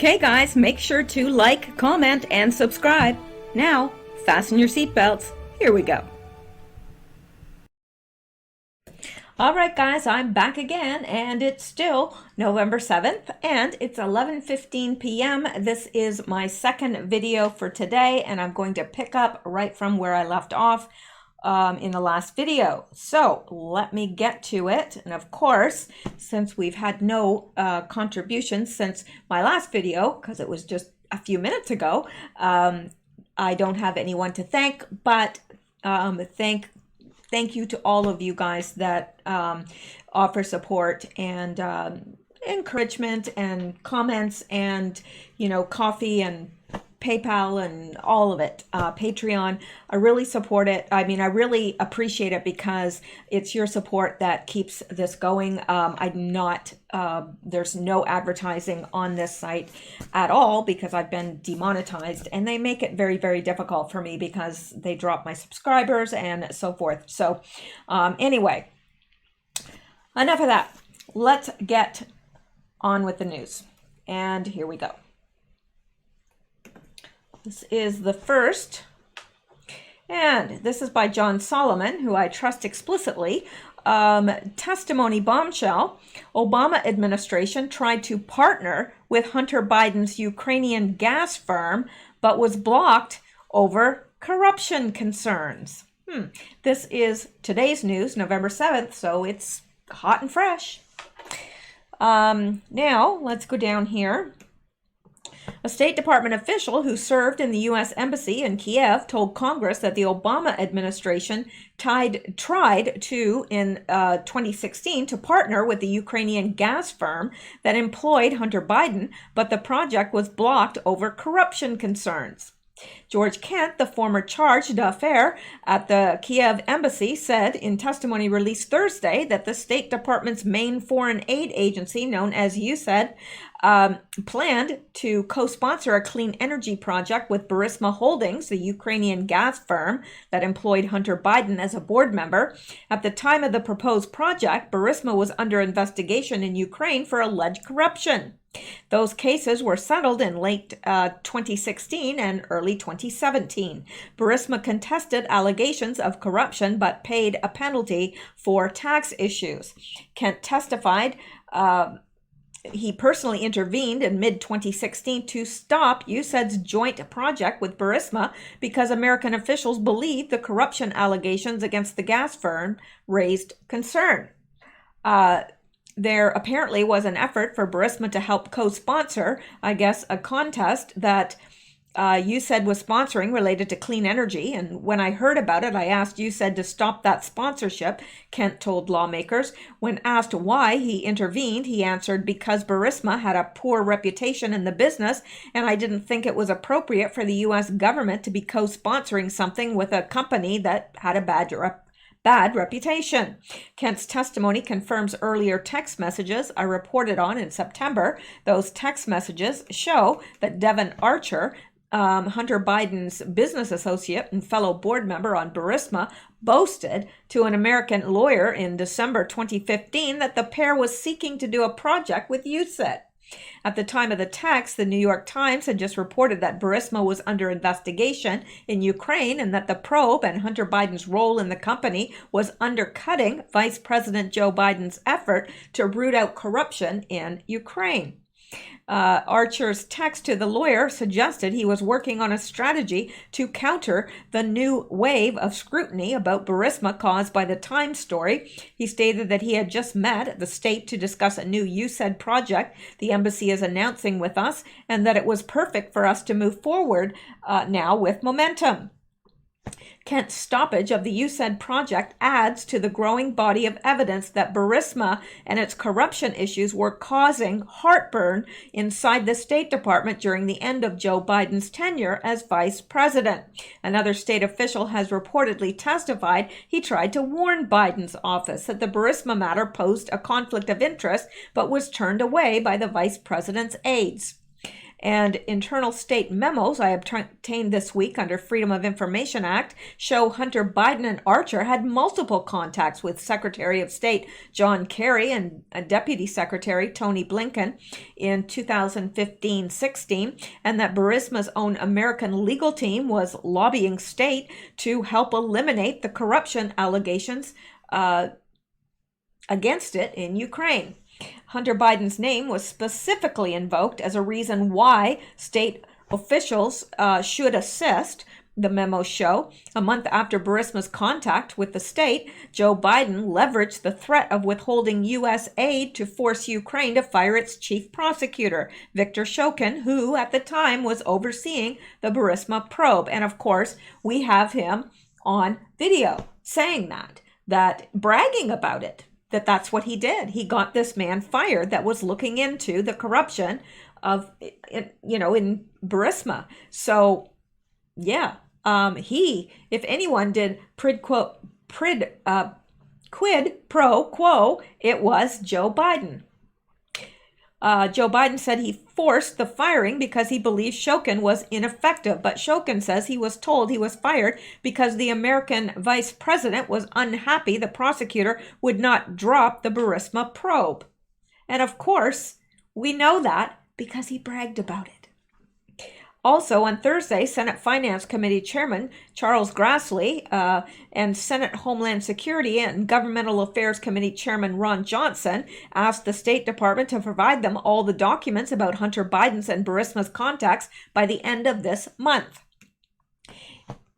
Okay, guys, make sure to like, comment, and subscribe. Now, fasten your seatbelts. Here we go. All right, guys, I'm back again, and it's still November 7th, and it's 11:15 p.m. This is my second video for today, and I'm going to pick up right from where I left off in the last video. So let me get to it. And of course, since we've had no contributions since my last video, because it was just a few minutes ago, I don't have anyone to thank, but thank you to all of you guys that offer support and encouragement and comments and, you know, coffee and PayPal and all of it, Patreon. I really support it. I mean, I really appreciate it because it's your support that keeps this going. There's no advertising on this site at all because I've been demonetized, and they make it very, very difficult for me because they drop my subscribers and so forth. So anyway, enough of that. Let's get on with the news. And here we go. This is the first, and this is by John Solomon, who I trust explicitly. Testimony bombshell. Obama administration tried to partner with Hunter Biden's Ukrainian gas firm, but was blocked over corruption concerns. This is today's news, November 7th, so it's hot and fresh. Now, let's go down here. A State Department official who served in the U.S. Embassy in Kiev told Congress that the Obama administration tried to, in 2016, to partner with the Ukrainian gas firm that employed Hunter Biden, but the project was blocked over corruption concerns. George Kent, the former charge d'affaires at the Kiev embassy, said in testimony released Thursday that the State Department's main foreign aid agency, known as USAID, planned to co-sponsor a clean energy project with Burisma Holdings, the Ukrainian gas firm that employed Hunter Biden as a board member. At the time of the proposed project, Burisma was under investigation in Ukraine for alleged corruption. Those cases were settled in late 2016 and early 2017. Burisma contested allegations of corruption but paid a penalty for tax issues. Kent testified he personally intervened in mid-2016 to stop USAID's joint project with Burisma because American officials believed the corruption allegations against the gas firm raised concern. There apparently was an effort for Burisma to help co-sponsor, I guess, a contest that USAID was sponsoring related to clean energy. And when I heard about it, I asked USAID to stop that sponsorship, Kent told lawmakers. When asked why he intervened, he answered, because Burisma had a poor reputation in the business, and I didn't think it was appropriate for the U.S. government to be co-sponsoring something with a company that had a bad reputation. Kent's testimony confirms earlier text messages I reported on in September. Those text messages show that Devon Archer, Hunter Biden's business associate and fellow board member on Burisma, boasted to an American lawyer in December 2015 that the pair was seeking to do a project with USAID. At the time of the text, the New York Times had just reported that Burisma was under investigation in Ukraine and that the probe and Hunter Biden's role in the company was undercutting Vice President Joe Biden's effort to root out corruption in Ukraine. Archer's text to the lawyer suggested he was working on a strategy to counter the new wave of scrutiny about Burisma caused by the Times story. He stated that he had just met at the state to discuss a new USAID project the embassy is announcing with us, and that it was perfect for us to move forward now with momentum. Kent's stoppage of the USAID project adds to the growing body of evidence that Burisma and its corruption issues were causing heartburn inside the State Department during the end of Joe Biden's tenure as vice president. Another state official has reportedly testified he tried to warn Biden's office that the Burisma matter posed a conflict of interest, but was turned away by the vice president's aides. And internal state memos I obtained this week under Freedom of Information Act show Hunter Biden and Archer had multiple contacts with Secretary of State John Kerry and Deputy Secretary Tony Blinken in 2015-16, and that Burisma's own American legal team was lobbying state to help eliminate the corruption allegations against it in Ukraine. Hunter Biden's name was specifically invoked as a reason why state officials should assist, the memos show. A month after Burisma's contact with the state, Joe Biden leveraged the threat of withholding U.S. aid to force Ukraine to fire its chief prosecutor, Viktor Shokin, who at the time was overseeing the Burisma probe. And of course, we have him on video saying that bragging about it. That's what he did. He got this man fired that was looking into the corruption of, in Burisma. So, yeah, if anyone did quid pro quo, it was Joe Biden. Joe Biden said he forced the firing because he believes Shokin was ineffective, but Shokin says he was told he was fired because the American vice president was unhappy the prosecutor would not drop the Burisma probe. And of course, we know that because he bragged about it. Also, on Thursday, Senate Finance Committee Chairman Charles Grassley and Senate Homeland Security and Governmental Affairs Committee Chairman Ron Johnson asked the State Department to provide them all the documents about Hunter Biden's and Burisma's contacts by the end of this month.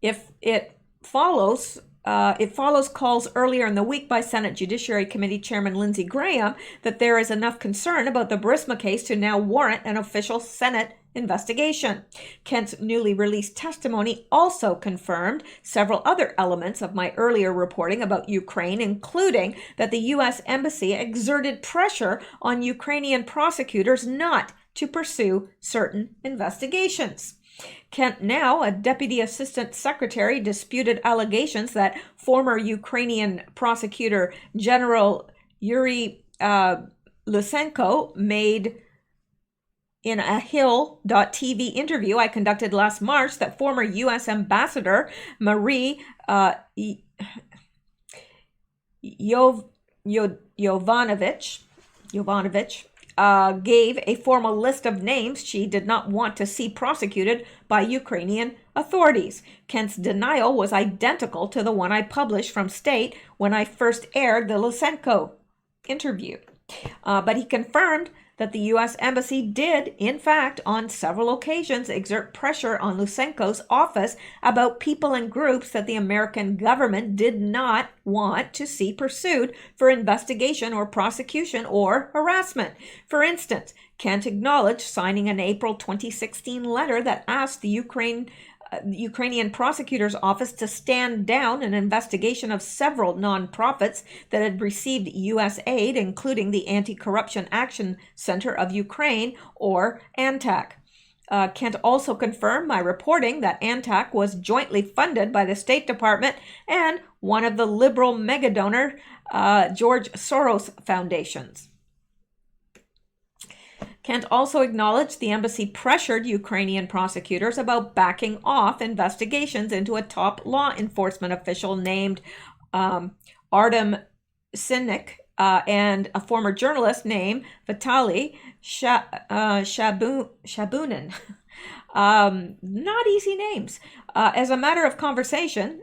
If it follows calls earlier in the week by Senate Judiciary Committee Chairman Lindsey Graham that there is enough concern about the Burisma case to now warrant an official Senate investigation. Kent's newly released testimony also confirmed several other elements of my earlier reporting about Ukraine, including that the U.S. Embassy exerted pressure on Ukrainian prosecutors not to pursue certain investigations. Kent, now a deputy assistant secretary, disputed allegations that former Ukrainian prosecutor General Yuri Lysenko made in a Hill.tv interview I conducted last March that former U.S. Ambassador Marie Yovanovitch gave a formal list of names she did not want to see prosecuted by Ukrainian authorities. Kent's denial was identical to the one I published from State when I first aired the Lysenko interview. But he confirmed that the U.S. Embassy did, in fact, on several occasions exert pressure on Lysenko's office about people and groups that the American government did not want to see pursued for investigation or prosecution or harassment. For instance, Kent acknowledged signing an April 2016 letter that asked the Ukrainian prosecutor's office to stand down an investigation of several nonprofits that had received U.S. aid, including the Anti-Corruption Action Center of Ukraine, or ANTAC. Kent also confirmed my reporting that ANTAC was jointly funded by the State Department and one of the liberal megadonor George Soros foundations. Kent also acknowledged the embassy pressured Ukrainian prosecutors about backing off investigations into a top law enforcement official named Artem Synik and a former journalist named Vitaly Shabunin. Not easy names. As a matter of conversation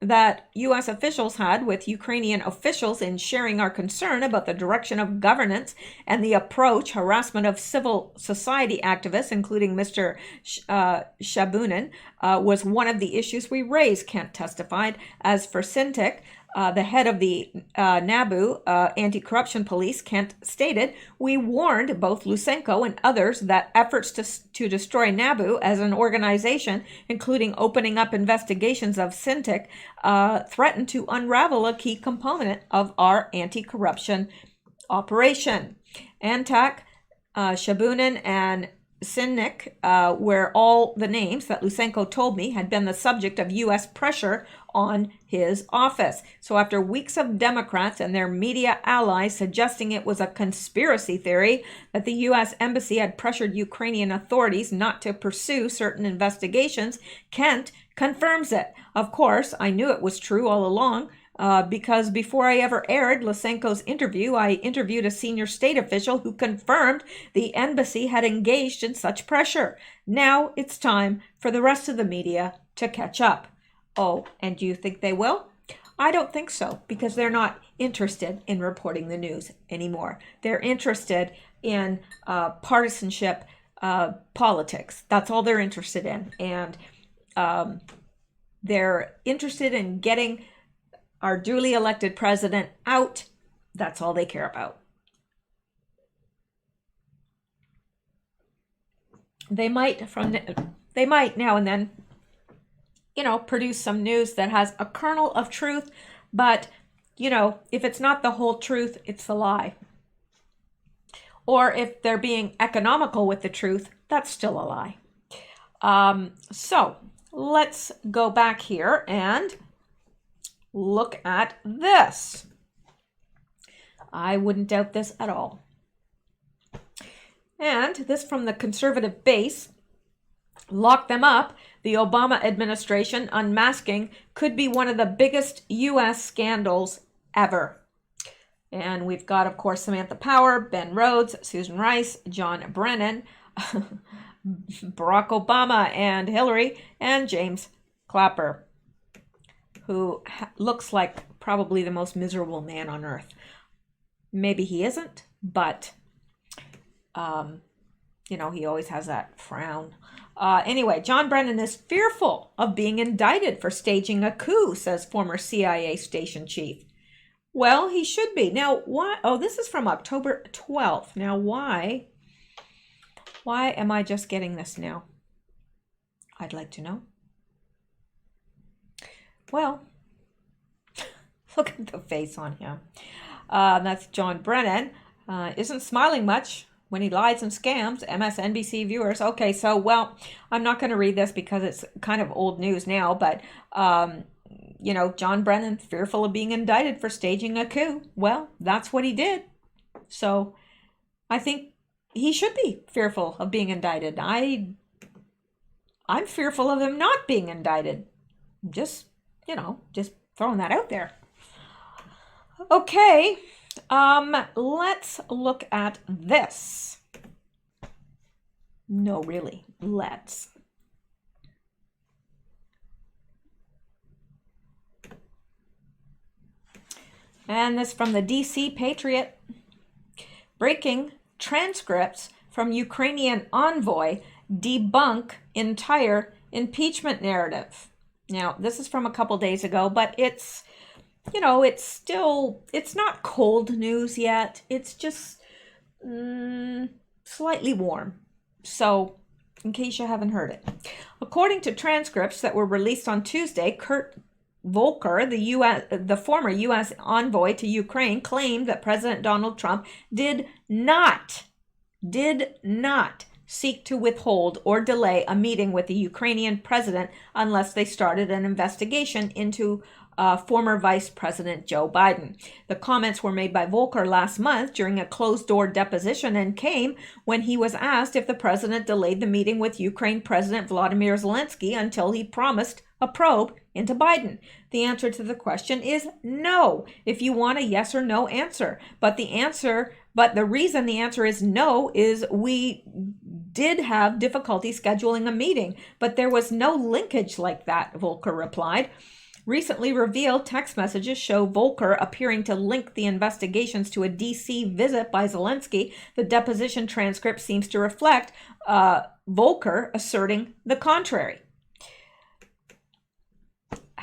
that U.S. officials had with Ukrainian officials in sharing our concern about the direction of governance and the approach harassment of civil society activists, including Mr. Shabunin, was one of the issues we raised, Kent testified. As for Sintik, the head of the NABU anti-corruption police, Kent stated, we warned both Lysenko and others that efforts to destroy NABU as an organization, including opening up investigations of Sintik, threatened to unravel a key component of our anti-corruption operation. Antak, Shabunin, and Sinnik, where all the names that Lysenko told me had been the subject of U.S. pressure on his office. So after weeks of Democrats and their media allies suggesting it was a conspiracy theory that the U.S. Embassy had pressured Ukrainian authorities not to pursue certain investigations, Kent confirms it. Of course, I knew it was true all along. Because before I ever aired Lysenko's interview, I interviewed a senior state official who confirmed the embassy had engaged in such pressure. Now it's time for the rest of the media to catch up. Oh, and do you think they will? I don't think so, because they're not interested in reporting the news anymore. They're interested in partisanship politics. That's all they're interested in. And they're interested in getting our duly elected president out. That's all they care about. They might now and then, produce some news that has a kernel of truth, but if it's not the whole truth, it's the lie. Or if they're being economical with the truth, that's still a lie. So let's go back here and look at this. I wouldn't doubt this at all. And this from the conservative base. Lock them up. The Obama administration unmasking could be one of the biggest U.S. scandals ever. And we've got, of course, Samantha Power, Ben Rhodes, Susan Rice, John Brennan, Barack Obama and Hillary, and James Clapper, who looks like probably the most miserable man on earth. Maybe he isn't, but, he always has that frown. Anyway, John Brennan is fearful of being indicted for staging a coup, says former CIA station chief. Well, he should be. Now, why? Oh, this is from October 12th. Now, why am I just getting this now? I'd like to know. Well, look at the face on him. That's John Brennan. Isn't smiling much when he lies and scams. MSNBC viewers. Okay, so, well, I'm not going to read this because it's kind of old news now, but, John Brennan fearful of being indicted for staging a coup. Well, that's what he did. So I think he should be fearful of being indicted. I'm fearful of him not being indicted. Just throwing that out there. Okay, let's look at this. No, really, let's. And this from the DC Patriot. Breaking transcripts from Ukrainian envoy debunk entire impeachment narrative. Now, this is from a couple days ago, but it's not cold news yet. It's just slightly warm. So, in case you haven't heard it. According to transcripts that were released on Tuesday, Kurt Volker, the former U.S. envoy to Ukraine, claimed that President Donald Trump did not seek to withhold or delay a meeting with the Ukrainian president unless they started an investigation into former Vice President Joe Biden. The comments were made by Volker last month during a closed-door deposition and came when he was asked if the president delayed the meeting with Ukraine President Volodymyr Zelensky until he promised a probe into Biden. The answer to the question is no, if you want a yes or no answer. But the reason the answer is no is we did have difficulty scheduling a meeting, but there was no linkage like that, Volker replied. Recently revealed text messages show Volker appearing to link the investigations to a D.C. visit by Zelensky. The deposition transcript seems to reflect Volker asserting the contrary.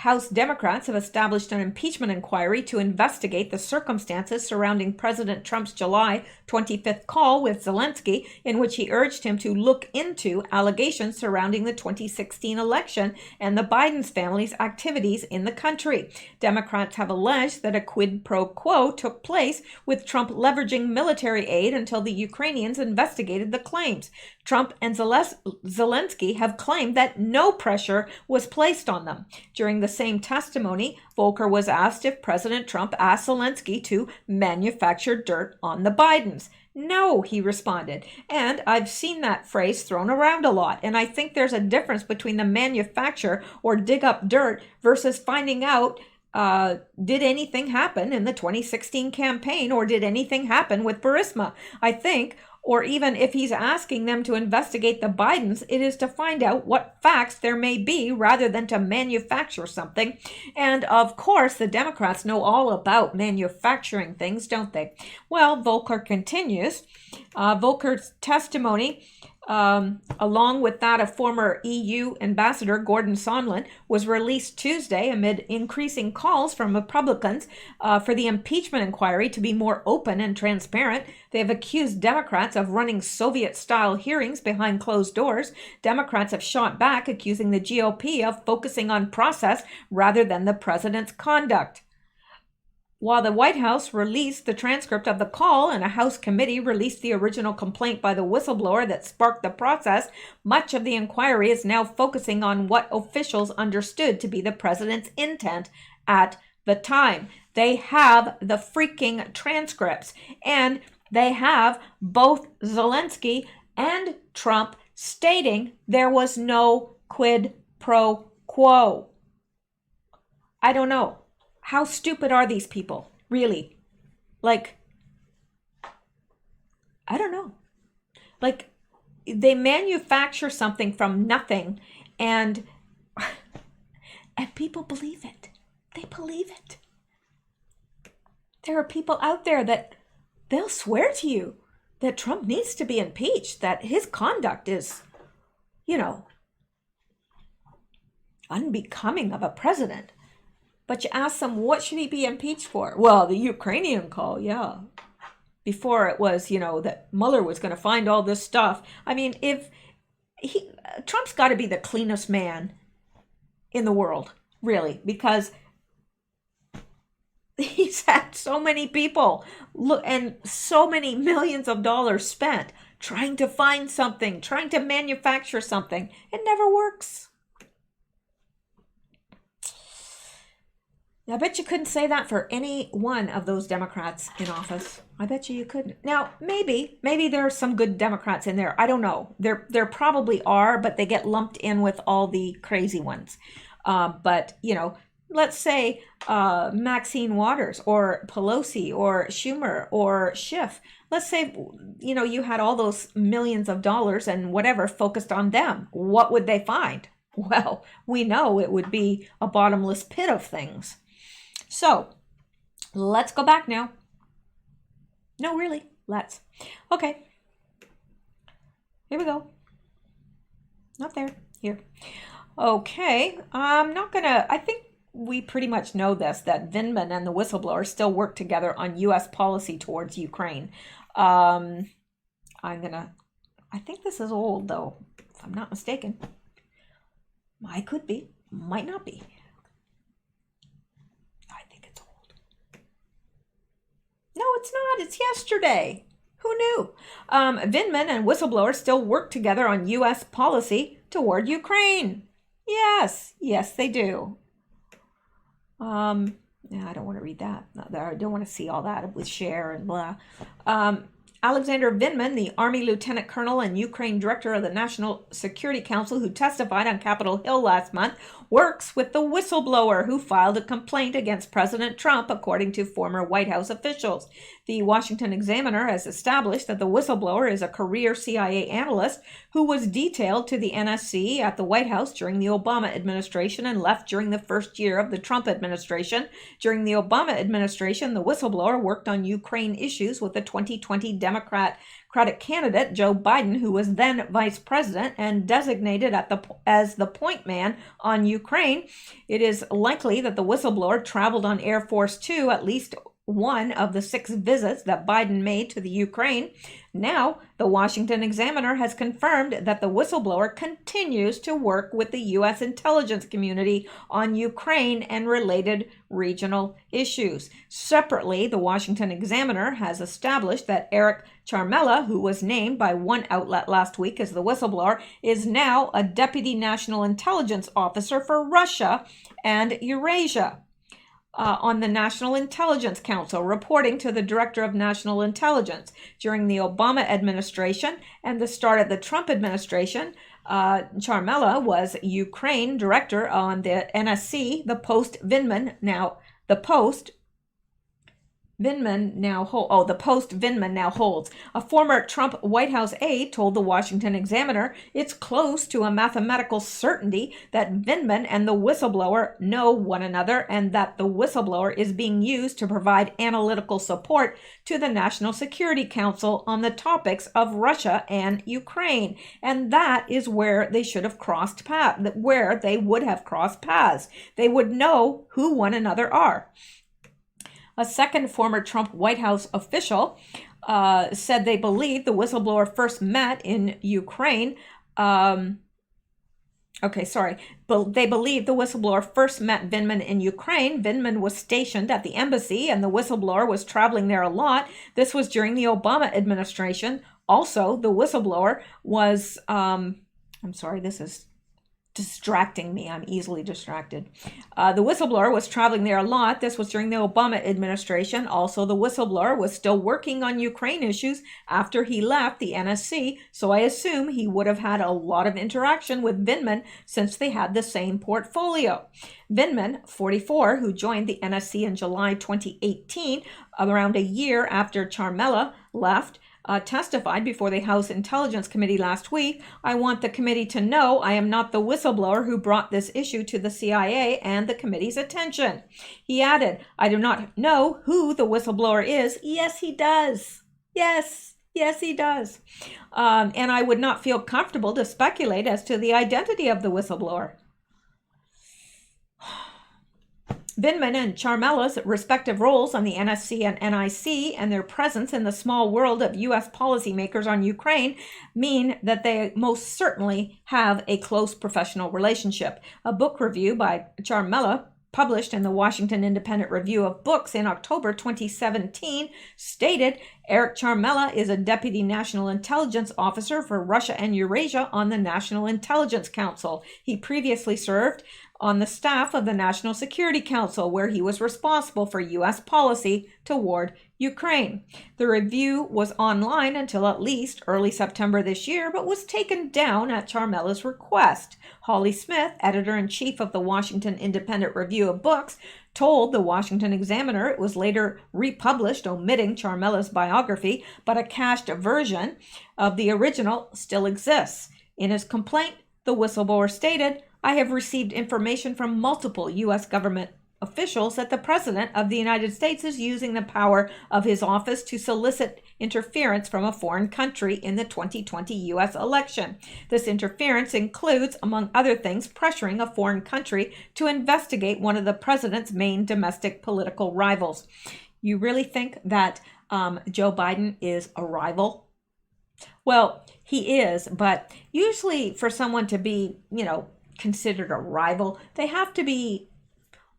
House Democrats have established an impeachment inquiry to investigate the circumstances surrounding President Trump's July 25th call with Zelensky, in which he urged him to look into allegations surrounding the 2016 election and the Biden family's activities in the country. Democrats have alleged that a quid pro quo took place, with Trump leveraging military aid until the Ukrainians investigated the claims. Trump and Zelensky have claimed that no pressure was placed on them. During the same testimony, Volker was asked if President Trump asked Zelensky to manufacture dirt on the Bidens. No, he responded. And I've seen that phrase thrown around a lot. And I think there's a difference between the manufacture or dig up dirt versus finding out did anything happen in the 2016 campaign, or did anything happen with Burisma? I think, or even if he's asking them to investigate the Bidens, it is to find out what facts there may be rather than to manufacture something. And of course, the Democrats know all about manufacturing things, don't they? Well, Volker continues. Volker's testimony, along with that of former EU Ambassador Gordon Sondland, was released Tuesday amid increasing calls from Republicans for the impeachment inquiry to be more open and transparent. They have accused Democrats of running Soviet-style hearings behind closed doors. Democrats have shot back, accusing the GOP of focusing on process rather than the president's conduct. While the White House released the transcript of the call and a House committee released the original complaint by the whistleblower that sparked the process, much of the inquiry is now focusing on what officials understood to be the president's intent at the time. They have the freaking transcripts, and they have both Zelensky and Trump stating there was no quid pro quo. I don't know. How stupid are these people? Really? Like, I don't know. Like, they manufacture something from nothing, and people believe it. They believe it. There are people out there that they'll swear to you that Trump needs to be impeached, that his conduct is, unbecoming of a president. But you ask them, what should he be impeached for? Well, the Ukrainian call, yeah. Before it was, that Mueller was going to find all this stuff. I mean, Trump's got to be the cleanest man in the world, really, because he's had so many people and so many millions of dollars spent trying to find something, trying to manufacture something. It never works. I bet you couldn't say that for any one of those Democrats in office. I bet you couldn't. Now, maybe there are some good Democrats in there. I don't know. There probably are, but they get lumped in with all the crazy ones. But, let's say Maxine Waters or Pelosi or Schumer or Schiff. Let's say, you had all those millions of dollars and whatever focused on them. What would they find? Well, we know it would be a bottomless pit of things. So, let's go back now. No, really, let's. Okay. Here we go. Not there. Here. Okay. I think we pretty much know this, that Vindman and the whistleblower still work together on U.S. policy towards Ukraine. I think this is old, though, if I'm not mistaken. I could be. Might not be. No, it's not. It's yesterday. Who knew? Vindman and whistleblower still work together on U.S. policy toward Ukraine. Yes, they do. I don't want to read that. I don't want to see all that with share and blah. Alexander Vindman, the Army Lieutenant Colonel and Ukraine Director of the National Security Council who testified on Capitol Hill last month, works with the whistleblower who filed a complaint against President Trump, according to former White House officials. The Washington Examiner has established that the whistleblower is a career CIA analyst who was detailed to the NSC at the White House during the Obama administration and left during the first year of the Trump administration. During the Obama administration, the whistleblower worked on Ukraine issues with the 2020 Democratic candidate Joe Biden, who was then vice president and designated as the point man on Ukraine. It is likely that the whistleblower traveled on Air Force Two at least one of the 6 visits that Biden made to the Ukraine. Now, the Washington Examiner has confirmed that the whistleblower continues to work with the U.S. intelligence community on Ukraine and related regional issues. Separately, the Washington Examiner has established that Eric Charmella, who was named by one outlet last week as the whistleblower, is now a deputy national intelligence officer for Russia and Eurasia. On the National Intelligence Council, reporting to the Director of National Intelligence. During the Obama administration and the start of the Trump administration, Charmella was Ukraine director on the NSC, the Post Vindman now holds. A former Trump White House aide told the Washington Examiner it's close to a mathematical certainty that Vindman and the whistleblower know one another and that the whistleblower is being used to provide analytical support to the National Security Council on the topics of Russia and Ukraine. And that is where they should have crossed paths, where they would have crossed paths. They would know who one another are. A second former Trump White House official said they believe the whistleblower first met in Ukraine. They believe the whistleblower first met Vindman in Ukraine. Vindman was stationed at the embassy and the whistleblower was traveling there a lot. This was during the Obama administration. Also, the whistleblower was, this is distracting me. I'm easily distracted. The whistleblower was traveling there a lot. This was during the Obama administration. Also, the whistleblower was still working on Ukraine issues after he left the NSC, so I assume he would have had a lot of interaction with Vindman since they had the same portfolio. Vindman, 44, who joined the NSC in July 2018, around a year after Charmella left, testified before the House Intelligence Committee last week. I want the committee to know I am not the whistleblower who brought this issue to the CIA and the committee's attention. He added, I do not know who the whistleblower is. Yes, he does. Yes, he does. And I would not feel comfortable to speculate as to the identity of the whistleblower. Vindman and Charmella's respective roles on the NSC and NIC and their presence in the small world of U.S. policymakers on Ukraine mean that they most certainly have a close professional relationship. A book review by Charmella, published in the Washington Independent Review of Books in October 2017, stated Eric Charmella is a Deputy National Intelligence Officer for Russia and Eurasia on the National Intelligence Council. He previously served on the staff of the National Security Council, where he was responsible for U.S. policy toward Ukraine. The review was online until at least early September this year, but was taken down at Charmella's request. Holly Smith, editor-in-chief of the Washington Independent Review of Books, told the Washington Examiner it was later republished, omitting Charmella's biography, but a cached version of the original still exists. In his complaint, the whistleblower stated, I have received information from multiple U.S. government officials that the President of the United States is using the power of his office to solicit interference from a foreign country in the 2020 U.S. election. This interference includes, among other things, pressuring a foreign country to investigate one of the President's main domestic political rivals. You really think that Joe Biden is a rival? Well, he is, but usually for someone to be, considered a rival, they have to be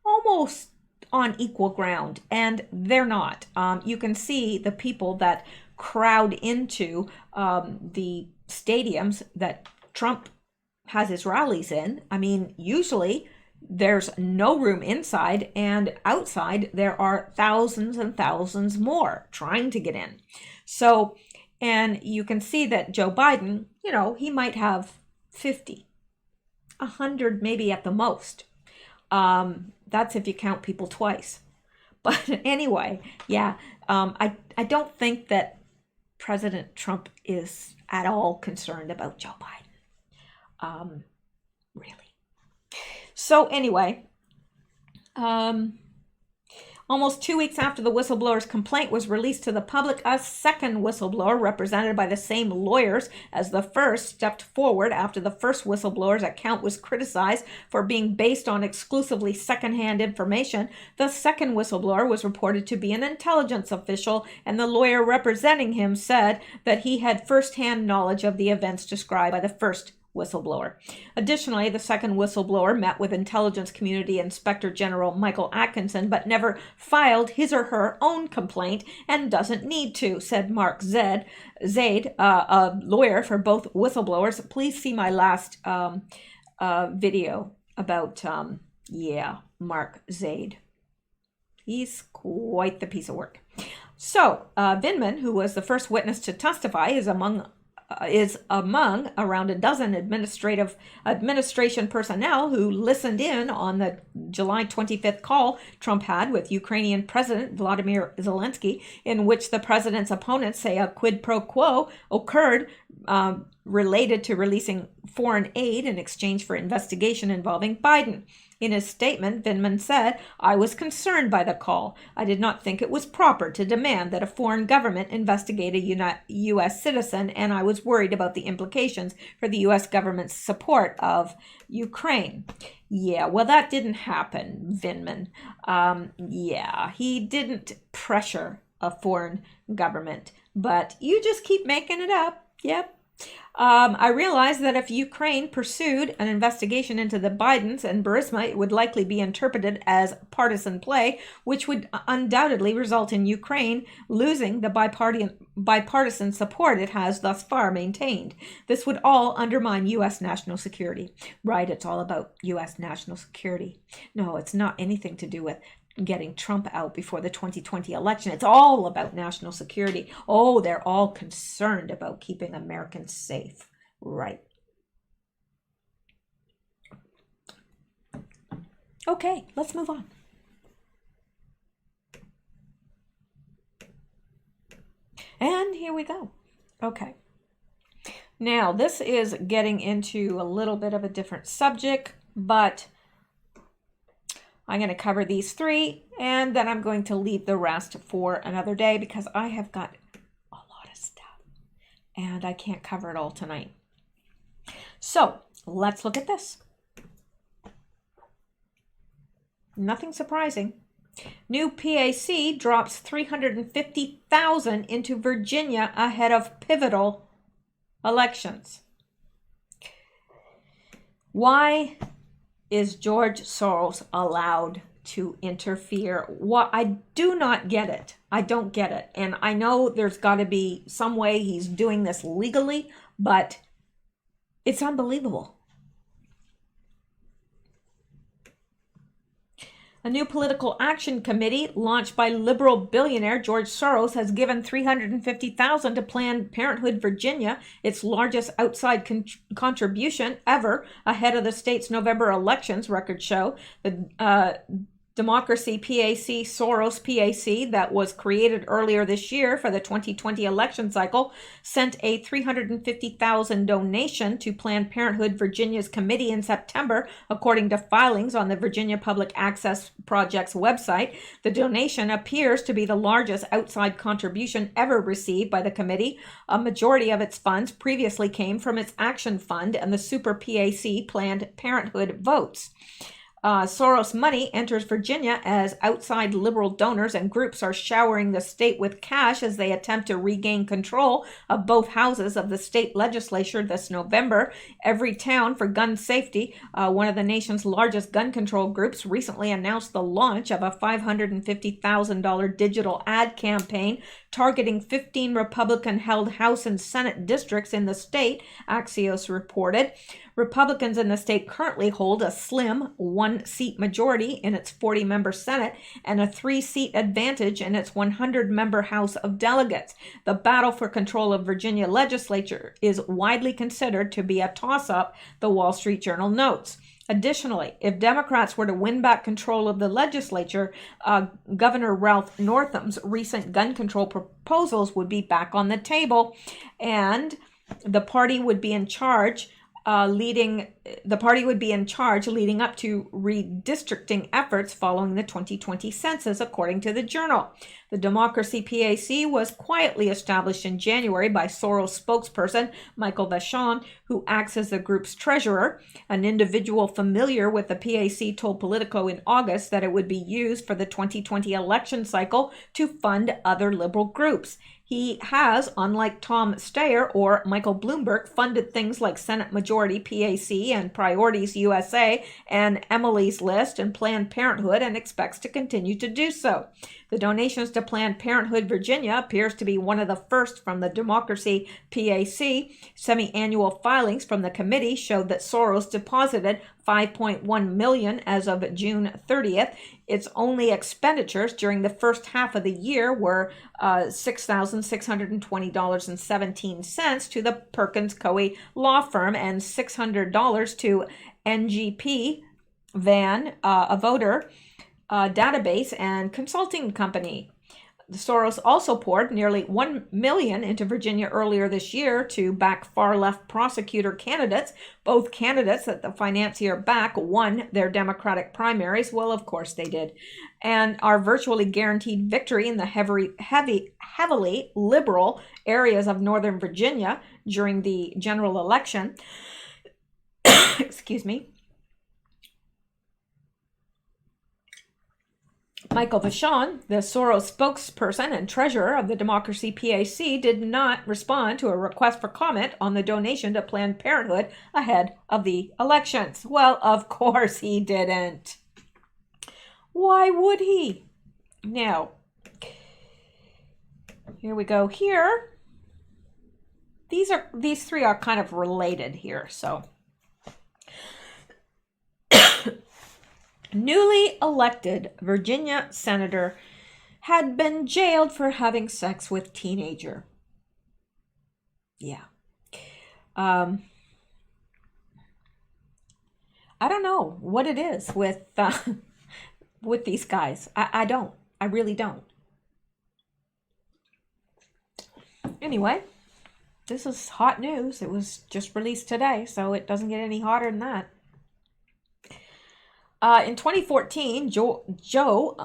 almost on equal ground, and they're not. You can see the people that crowd into the stadiums that Trump has his rallies in. I mean, usually there's no room inside, and outside there are thousands and thousands more trying to get in. So, and you can see that Joe Biden, he might have 50, 100 maybe at the most. That's if you count people twice. But anyway, yeah, I don't think that President Trump is at all concerned about Joe Biden. Really. So anyway, almost 2 weeks after the whistleblower's complaint was released to the public, a second whistleblower, represented by the same lawyers as the first, stepped forward after the first whistleblower's account was criticized for being based on exclusively secondhand information. The second whistleblower was reported to be an intelligence official, and the lawyer representing him said that he had firsthand knowledge of the events described by the first whistleblower. Additionally, the second whistleblower met with Intelligence Community Inspector General Michael Atkinson, but never filed his or her own complaint and doesn't need to, said Mark Zaid, a lawyer for both whistleblowers. Please see my last video about, Mark Zaid. He's quite the piece of work. So, Vindman, who was the first witness to testify, is among around a dozen administration personnel who listened in on the July 25th call Trump had with Ukrainian President Vladimir Zelensky, in which the president's opponents say a quid pro quo occurred related to releasing foreign aid in exchange for investigation involving Biden. In his statement, Vindman said, "I was concerned by the call. I did not think it was proper to demand that a foreign government investigate a U.S. citizen, and I was worried about the implications for the U.S. government's support of Ukraine." Yeah, well, that didn't happen, Vindman. He didn't pressure a foreign government, but you just keep making it up. Yep. I realized that if Ukraine pursued an investigation into the Bidens and Burisma, it would likely be interpreted as partisan play, which would undoubtedly result in Ukraine losing the bipartisan support it has thus far maintained. This would all undermine U.S. national security. Right, it's all about U.S. national security. No, it's not anything to do with getting Trump out before the 2020 election. It's all about national security. Oh, they're all concerned about keeping Americans safe. Right. Okay, let's move on. And here we go. Okay. Now, this is getting into a little bit of a different subject, but I'm going to cover these three, and then I'm going to leave the rest for another day because I have got a lot of stuff, and I can't cover it all tonight. So, let's look at this. Nothing surprising. New PAC drops $350,000 into Virginia ahead of pivotal elections. Why is George Soros allowed to interfere? What? I do not get it. I don't get it. And I know there's got to be some way he's doing this legally, but it's unbelievable. A new political action committee launched by liberal billionaire George Soros has given $350,000 to Planned Parenthood Virginia, its largest outside contribution ever, ahead of the state's November elections, records show. The Democracy PAC, Soros PAC, that was created earlier this year for the 2020 election cycle, sent a $350,000 donation to Planned Parenthood Virginia's committee in September, according to filings on the Virginia Public Access Project's website. The donation appears to be the largest outside contribution ever received by the committee. A majority of its funds previously came from its Action Fund and the Super PAC Planned Parenthood votes. Soros money enters Virginia as outside liberal donors and groups are showering the state with cash as they attempt to regain control of both houses of the state legislature this November. Every Town for Gun Safety, one of the nation's largest gun control groups, recently announced the launch of a $550,000 digital ad campaign targeting 15 Republican-held House and Senate districts in the state, Axios reported. Republicans in the state currently hold a slim one-seat majority in its 40-member Senate and a 3-seat advantage in its 100-member House of Delegates. The battle for control of Virginia legislature is widely considered to be a toss-up, the Wall Street Journal notes. Additionally, if Democrats were to win back control of the legislature, Governor Ralph Northam's recent gun control proposals would be back on the table, and the party would be in charge leading up to redistricting efforts following the 2020 census, according to the Journal. The Democracy PAC was quietly established in January by Soros spokesperson Michael Vachon, who acts as the group's treasurer. An individual familiar with the PAC told Politico in August that it would be used for the 2020 election cycle to fund other liberal groups. He has, unlike Tom Steyer or Michael Bloomberg, funded things like Senate Majority PAC and Priorities USA and Emily's List and Planned Parenthood, and expects to continue to do so. The donations to Planned Parenthood Virginia appears to be one of the first from the Democracy PAC. Semi-annual filings from the committee showed that Soros deposited $5.1 million as of June 30th. Its only expenditures during the first half of the year were $6,620.17 to the Perkins Coie law firm and $600 to NGP Van, a voter database and consulting company. Soros also poured nearly $1 million into Virginia earlier this year to back far-left prosecutor candidates. Both candidates that the financier back won their Democratic primaries. Well, of course they did. And are virtually guaranteed victory in the heavily liberal areas of Northern Virginia during the general election. Excuse me. Michael Vachon, the Soros spokesperson and treasurer of the Democracy PAC, did not respond to a request for comment on the donation to Planned Parenthood ahead of the elections. Well, of course he didn't. Why would he? Now, here we go here. These three are kind of related here, so. Newly elected Virginia senator had been jailed for having sex with teenager. Yeah. I don't know what it is with these guys. I don't. I really don't. Anyway, this is hot news. It was just released today, so it doesn't get any hotter than that. In 2014, Joe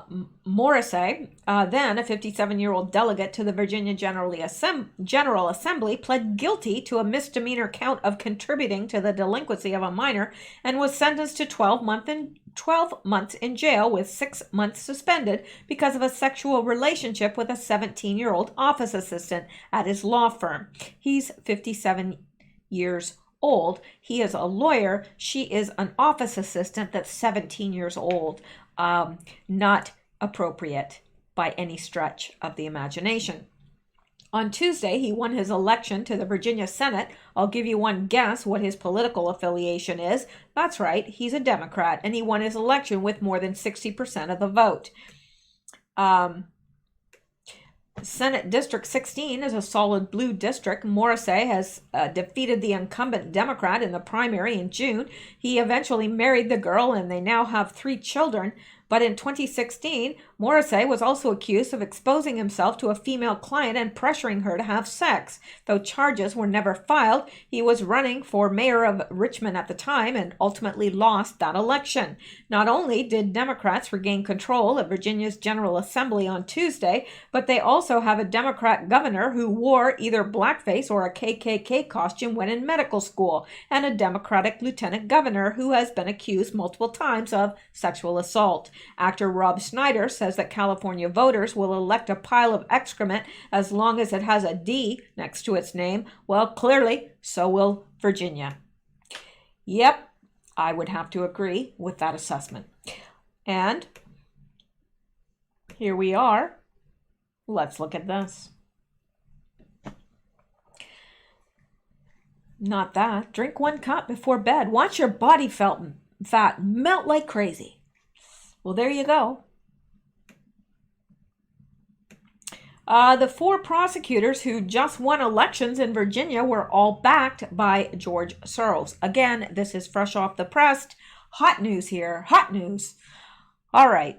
Morrissey, then a 57-year-old delegate to the Virginia General Assembly, pled guilty to a misdemeanor count of contributing to the delinquency of a minor and was sentenced to 12 months in jail with 6 months suspended because of a sexual relationship with a 17-year-old office assistant at his law firm. He's 57 years old. He is a lawyer. She is an office assistant that's 17 years old. Not appropriate by any stretch of the imagination. On Tuesday, he won his election to the Virginia Senate. I'll give you one guess what his political affiliation is. That's right, he's a Democrat, and he won his election with more than 60% of the vote. Senate District 16 is a solid blue district. Morrissey has defeated the incumbent Democrat in the primary in June. He eventually married the girl, and they now have 3 children. But in 2016, Morrissey was also accused of exposing himself to a female client and pressuring her to have sex. Though charges were never filed, he was running for mayor of Richmond at the time and ultimately lost that election. Not only did Democrats regain control of Virginia's General Assembly on Tuesday, but they also have a Democrat governor who wore either blackface or a KKK costume when in medical school, and a Democratic lieutenant governor who has been accused multiple times of sexual assault. Actor Rob Schneider says that California voters will elect a pile of excrement as long as it has a D next to its name. Well, clearly, so will Virginia. Yep, I would have to agree with that assessment. And here we are. Let's look at this. Not that. Drink 1 cup before bed. Watch your body fat melt like crazy. Well, there you go. The 4 prosecutors who just won elections in Virginia were all backed by George Soros. Again, this is fresh off the press. Hot news here. Hot news. All right.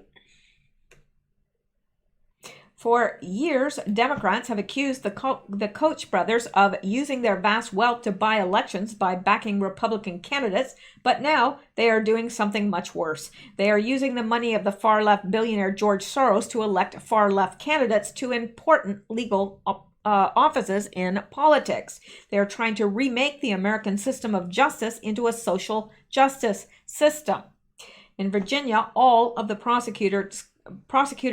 For years, Democrats have accused the Koch brothers of using their vast wealth to buy elections by backing Republican candidates, but now they are doing something much worse. They are using the money of the far-left billionaire George Soros to elect far-left candidates to important legal offices in politics. They are trying to remake the American system of justice into a social justice system. In Virginia, all of the prosecutor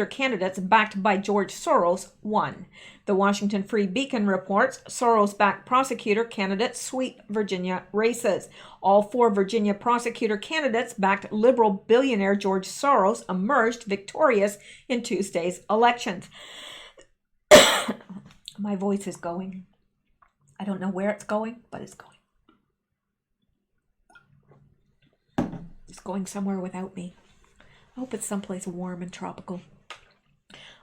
candidates backed by George Soros won. The Washington Free Beacon reports Soros-backed prosecutor candidates sweep Virginia races. All 4 Virginia prosecutor candidates backed liberal billionaire George Soros emerged victorious in Tuesday's elections. My voice is going. I don't know where it's going, but it's going. It's going somewhere without me. I hope it's someplace warm and tropical.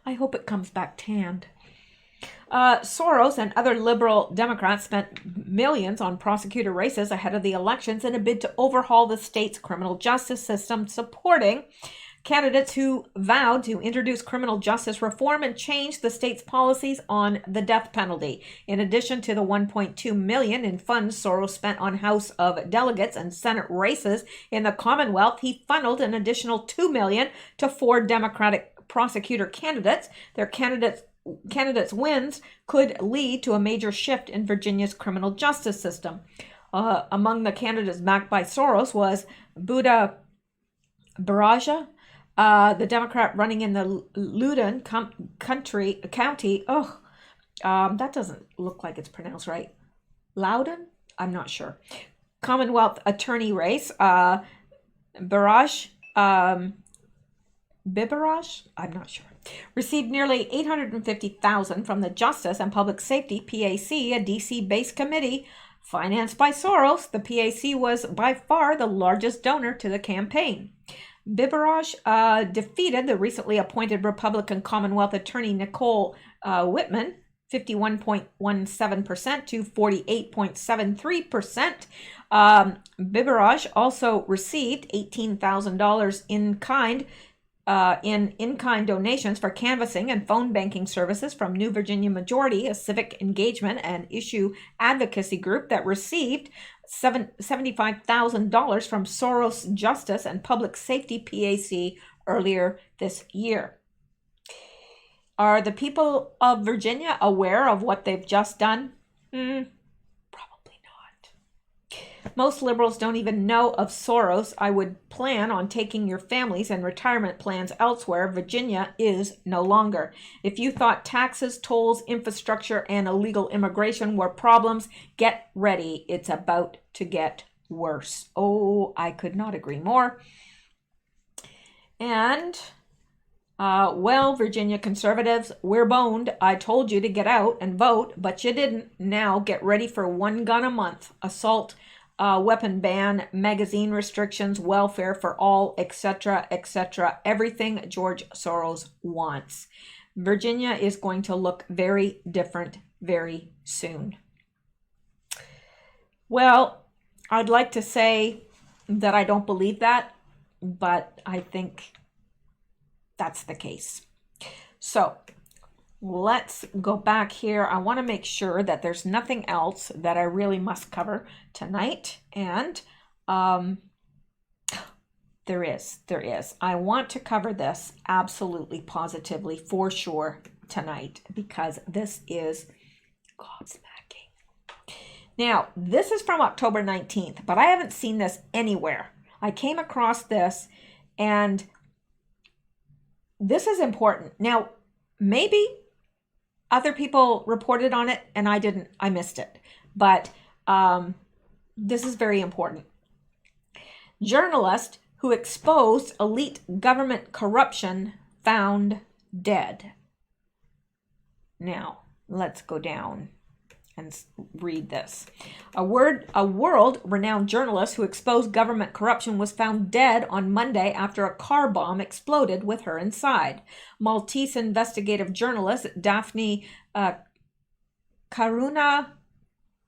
I hope it comes back tanned. Soros and other liberal Democrats spent millions on prosecutor races ahead of the elections in a bid to overhaul the state's criminal justice system, supporting candidates who vowed to introduce criminal justice reform and change the state's policies on the death penalty. In addition to the $1.2 million in funds Soros spent on House of Delegates and Senate races in the Commonwealth, he funneled an additional $2 million to 4 Democratic prosecutor candidates. Their candidates' wins could lead to a major shift in Virginia's criminal justice system. Among the candidates backed by Soros was Buddha Baraja, the Democrat running in the Loudoun County. That doesn't look like it's pronounced right. Loudoun? I'm not sure. Commonwealth attorney race. Bibaraj? I'm not sure. Received nearly $850,000 from the Justice and Public Safety PAC, a DC-based committee financed by Soros. The PAC was by far the largest donor to the campaign. Bibaraj defeated the recently appointed Republican Commonwealth Attorney Nicole Whitman, 51.17% to 48.73%. Bibaraj also received $18,000 in in-kind donations for canvassing and phone banking services from New Virginia Majority, a civic engagement and issue advocacy group that received $75,000 from Soros Justice and Public Safety PAC earlier this year. Are the people of Virginia aware of what they've just done? Probably not. Most liberals don't even know of Soros. I would plan on taking your families and retirement plans elsewhere. Virginia is no longer. If you thought taxes, tolls, infrastructure, and illegal immigration were problems, get ready. It's about to get worse. Oh, I could not agree more. And, Virginia conservatives, we're boned. I told you to get out and vote, but you didn't. Now get ready for 1 gun a month, assault, weapon ban, magazine restrictions, welfare for all, etc., etc. Everything George Soros wants. Virginia is going to look very different very soon. Well, I'd like to say that I don't believe that, but I think that's the case. So let's go back here. I want to make sure that there's nothing else that I really must cover tonight. And there is. I want to cover this absolutely, positively, for sure tonight, because this is gobsmacking. Now, this is from October 19th, but I haven't seen this anywhere. I came across this, and this is important. Now, maybe other people reported on it and I didn't. I missed it. But this is very important. Journalist who exposed elite government corruption found dead. Now, let's go down and read this. A world-renowned journalist who exposed government corruption was found dead on Monday after a car bomb exploded with her inside. Maltese investigative journalist Daphne Caruana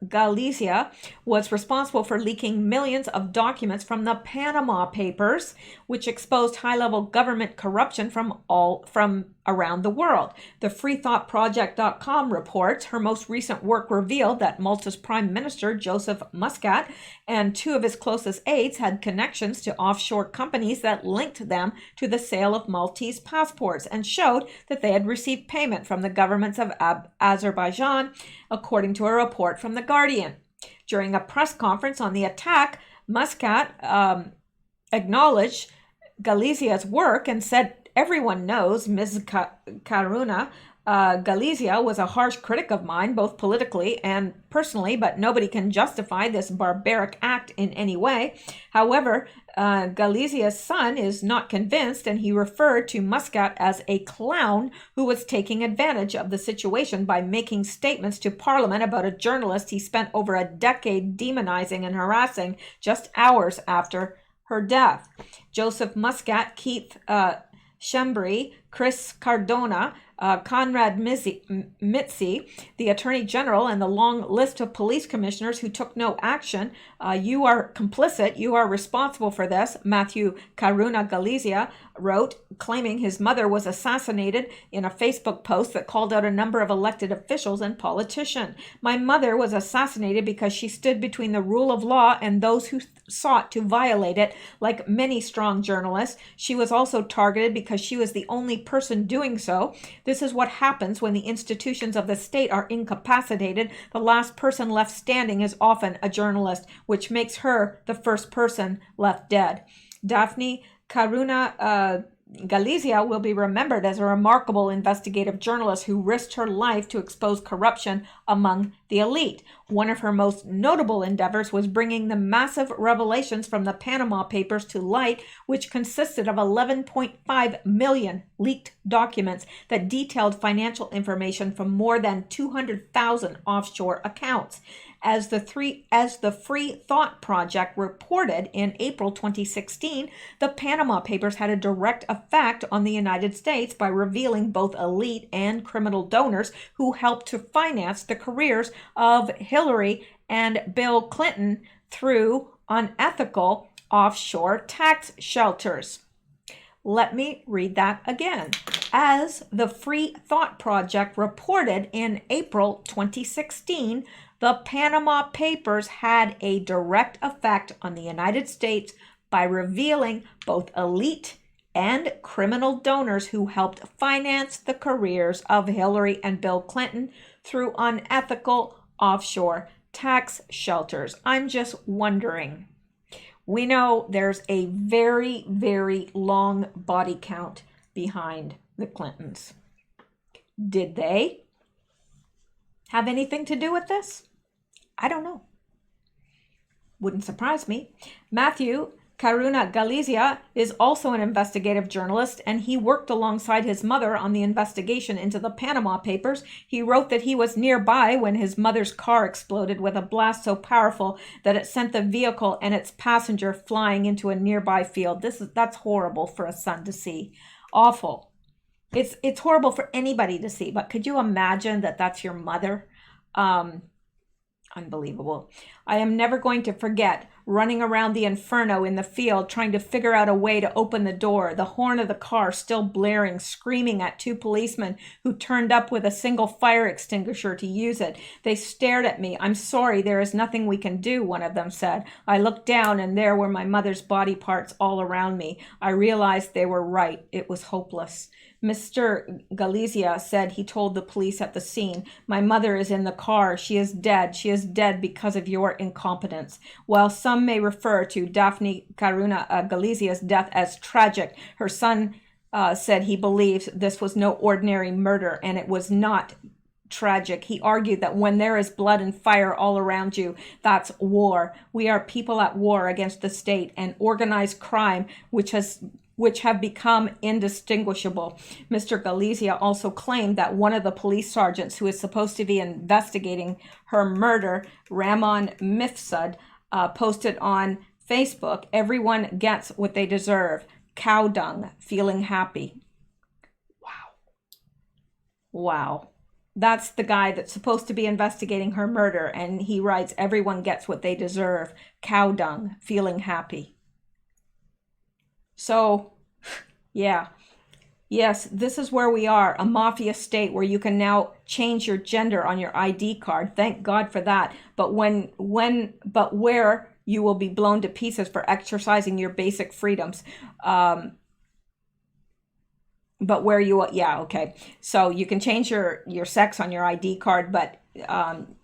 Galizia was responsible for leaking millions of documents from the Panama Papers, which exposed high-level government corruption from around the world. The freethoughtproject.com reports her most recent work revealed that Malta's Prime Minister Joseph Muscat and two of his closest aides had connections to offshore companies that linked them to the sale of Maltese passports and showed that they had received payment from the governments of Azerbaijan, according to a report from The Guardian. During a press conference on the attack, Muscat acknowledged Galizia's work and said, "Everyone knows Ms. Karuna Galizia was a harsh critic of mine, both politically and personally, but nobody can justify this barbaric act in any way." However, Galizia's son is not convinced, and he referred to Muscat as a clown who was taking advantage of the situation by making statements to Parliament about a journalist he spent over a decade demonizing and harassing just hours after her death. Joseph Muscat, Keith Schembri, Chris Cardona, Conrad Mitzi, the Attorney General, and the long list of police commissioners who took no action. You are complicit. You are responsible for this, Matthew Karuna Galizia wrote, claiming his mother was assassinated in a Facebook post that called out a number of elected officials and politicians. "My mother was assassinated because she stood between the rule of law and those who sought to violate it, like many strong journalists. She was also targeted because she was the only person doing so. This is what happens when the institutions of the state are incapacitated. The last person left standing is often a journalist, which makes her the first person left dead." Daphne Karuna Galizia will be remembered as a remarkable investigative journalist who risked her life to expose corruption among the elite. One of her most notable endeavors was bringing the massive revelations from the Panama Papers to light, which consisted of 11.5 million leaked documents that detailed financial information from more than 200,000 offshore accounts. As the Free Thought Project reported in April 2016, the Panama Papers had a direct effect on the United States by revealing both elite and criminal donors who helped to finance the careers of Hillary and Bill Clinton through unethical offshore tax shelters. Let me read that again. As the Free Thought Project reported in April 2016, the Panama Papers had a direct effect on the United States by revealing both elite and criminal donors who helped finance the careers of Hillary and Bill Clinton through unethical offshore tax shelters. I'm just wondering. We know there's a very, very long body count behind the Clintons. Did they have anything to do with this? I don't know. Wouldn't surprise me. Matthew Karuna Galizia is also an investigative journalist, and he worked alongside his mother on the investigation into the Panama Papers. He wrote that he was nearby when his mother's car exploded with a blast so powerful that it sent the vehicle and its passenger flying into a nearby field. That's horrible for a son to see. Awful. It's horrible for anybody to see, but could you imagine that that's your mother? Unbelievable. I am never going to forget running around the inferno in the field trying to figure out a way to open the door, the horn of the car still blaring, screaming at two policemen who turned up with a single fire extinguisher to use it. They stared at me. "I'm sorry, there is nothing we can do," one of them said. I looked down and there were my mother's body parts all around me. I realized they were right. It was hopeless. Mr. Galizia said he told the police at the scene, "My mother is in the car. She is dead. She is dead because of your incompetence." While some may refer to Daphne Karuna Galizia's death as tragic, her son said he believes this was no ordinary murder and it was not tragic. He argued that when there is blood and fire all around you, that's war. We are people at war against the state and organized crime, which have become indistinguishable. Mr. Galizia also claimed that one of the police sergeants who is supposed to be investigating her murder, Ramon Mifsud, posted on Facebook, "Everyone gets what they deserve. Cow dung, feeling happy." Wow. Wow. That's the guy that's supposed to be investigating her murder, and he writes, "Everyone gets what they deserve. Cow dung, feeling happy." So, yeah. Yes, this is where we are, a mafia state where you can now change your gender on your ID card. Thank God for that. But where you will be blown to pieces for exercising your basic freedoms. But where you, yeah, okay. So you can change your sex on your ID card, but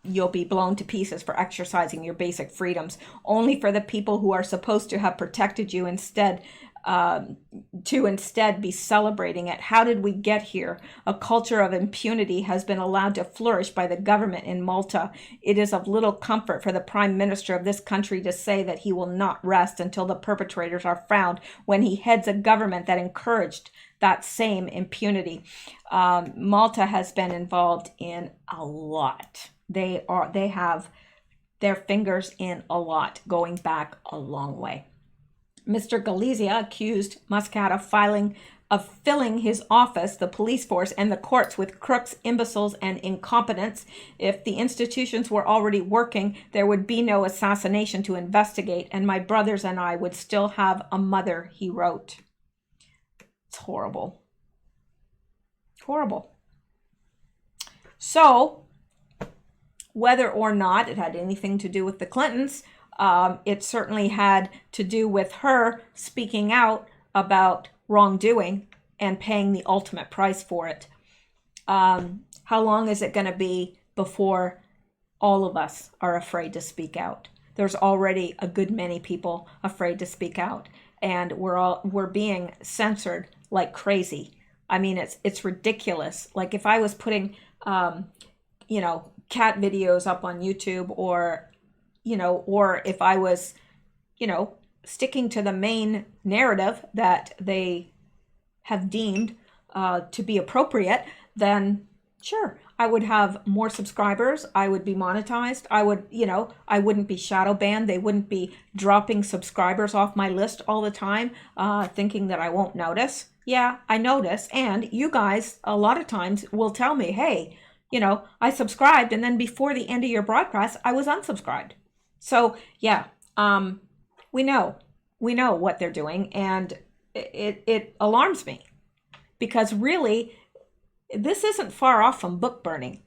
you'll be blown to pieces for exercising your basic freedoms. Only for the people who are supposed to have protected you instead, to instead be celebrating it. How did we get here? A culture of impunity has been allowed to flourish by the government in Malta. It is of little comfort for the prime minister of this country to say that he will not rest until the perpetrators are found, when he heads a government that encouraged that same impunity. Malta has been involved in a lot. They have their fingers in a lot, going back a long way. Mr. Galizia accused Muscat of filling his office, the police force, and the courts with crooks, imbeciles, and incompetents. If the institutions were already working, there would be no assassination to investigate, and my brothers and I would still have a mother, he wrote. It's horrible. Horrible. So, whether or not it had anything to do with the Clintons, it certainly had to do with her speaking out about wrongdoing and paying the ultimate price for it. How long is it going to be before all of us are afraid to speak out? There's already a good many people afraid to speak out, and we're being censored like crazy. I mean, it's ridiculous. Like if I was putting, cat videos up on YouTube, or if I was, sticking to the main narrative that they have deemed to be appropriate, then sure, I would have more subscribers. I would be monetized. I wouldn't be shadow banned. They wouldn't be dropping subscribers off my list all the time, thinking that I won't notice. Yeah, I notice. And you guys, a lot of times, will tell me, hey, I subscribed, and then before the end of your broadcast, I was unsubscribed. So yeah, we know what they're doing, and it alarms me, because really, this isn't far off from book burning.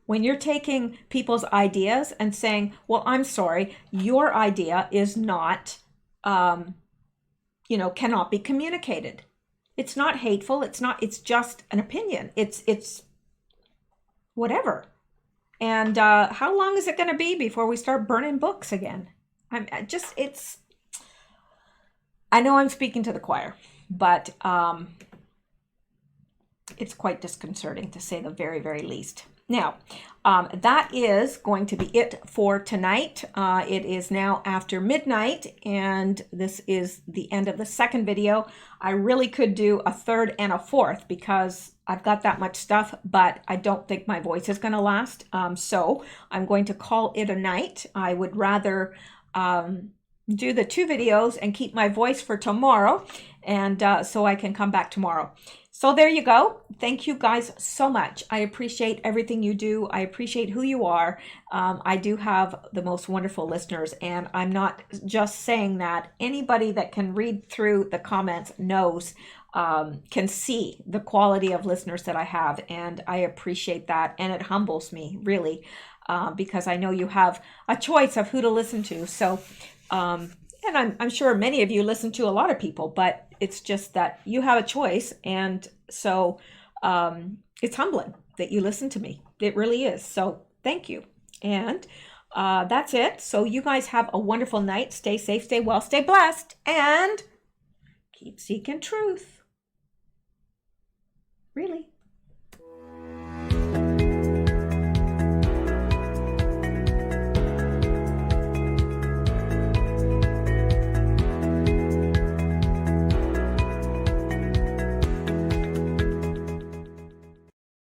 When you're taking people's ideas and saying, well, I'm sorry, your idea is not, cannot be communicated. It's not hateful. It's just an opinion. It's whatever. And how long is it going to be before we start burning books again? I know I'm speaking to the choir, but it's quite disconcerting, to say the very, very least. Now, that is going to be it for tonight. It is now after midnight, and this is the end of the second video. I really could do a third and a fourth, because I've got that much stuff, but I don't think my voice is going to last. So I'm going to call it a night. I would rather do the 2 videos and keep my voice for tomorrow, and so I can come back tomorrow. So there you go. Thank you guys so much. I appreciate everything you do. I appreciate who you are. I do have the most wonderful listeners, and I'm not just saying that. Anybody that can read through the comments knows, can see the quality of listeners that I have, and I appreciate that, and it humbles me, really, because I know you have a choice of who to listen to. So, and I'm sure many of you listen to a lot of people, but it's just that you have a choice. And so it's humbling that you listen to me. It really is. So thank you. And that's it. So you guys have a wonderful night. Stay safe, stay well, stay blessed, and keep seeking truth. Really.